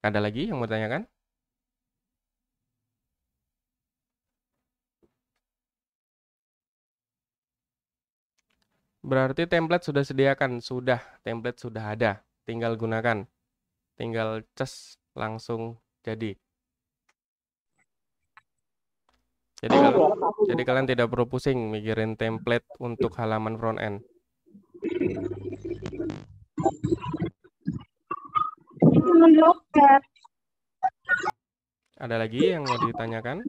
Ada lagi yang mau tanyakan? Berarti template sudah sediakan, template sudah ada, tinggal gunakan, tinggal ces langsung jadi. Jadi kalian tidak perlu pusing mikirin template untuk halaman front end. Ada lagi yang mau ditanyakan?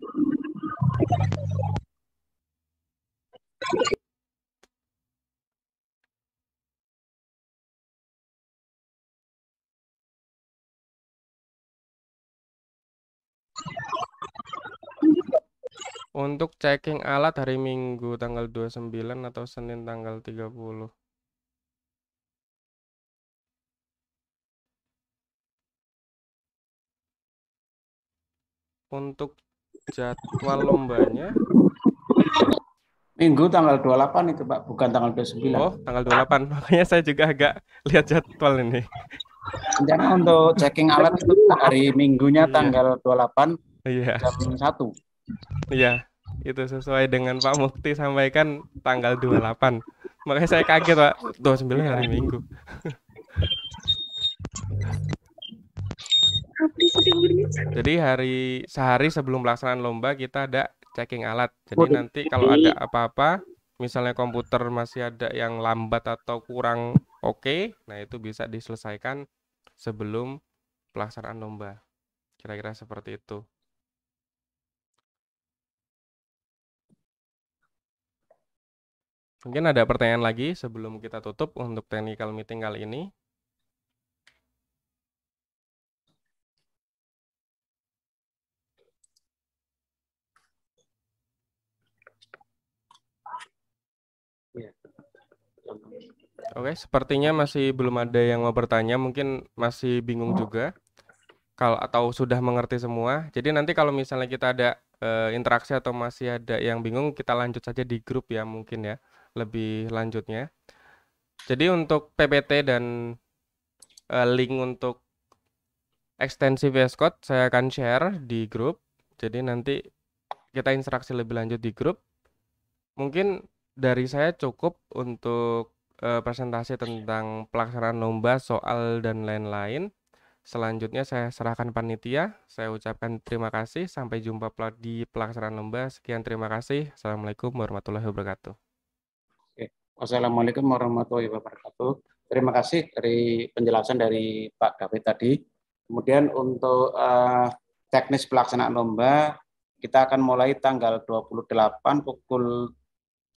Untuk checking alat hari Minggu tanggal 29 atau Senin tanggal 30. Untuk jadwal lombanya, Minggu tanggal 28 itu Pak, bukan tanggal 29. oh tanggal 28. Makanya saya juga agak lihat jadwal ini. Rencana untuk checking alat itu hari Minggunya Iya, tanggal 28 iya, jam 1. iya. Itu sesuai dengan Pak Mukti sampaikan tanggal 28. Makanya saya kaget, Pak. 29 hari Iya. Minggu. Jadi sehari sebelum pelaksanaan lomba kita ada checking alat. Jadi nanti kalau ada apa-apa, misalnya komputer masih ada yang lambat atau kurang oke, nah itu bisa diselesaikan sebelum pelaksanaan lomba. Kira-kira seperti itu. Mungkin ada pertanyaan lagi sebelum kita tutup untuk technical meeting kali ini. Oke, sepertinya masih belum ada yang mau bertanya, mungkin masih bingung juga kalau atau sudah mengerti semua. Jadi nanti kalau misalnya kita ada interaksi atau masih ada yang bingung, kita lanjut saja di grup ya mungkin ya, lebih lanjutnya. Jadi untuk PPT dan link untuk ekstensi VS Code saya akan share di grup. Jadi nanti kita interaksi lebih lanjut di grup. Mungkin dari saya cukup untuk presentasi tentang pelaksanaan lomba, soal, dan lain-lain. Selanjutnya saya serahkan panitia. Saya ucapkan terima kasih. Sampai jumpa di pelaksanaan lomba. Sekian terima kasih. Assalamualaikum warahmatullahi wabarakatuh. Oke. Wassalamualaikum warahmatullahi wabarakatuh. Terima kasih dari penjelasan dari Pak David tadi. Kemudian untuk teknis pelaksanaan lomba, kita akan mulai tanggal 28 pukul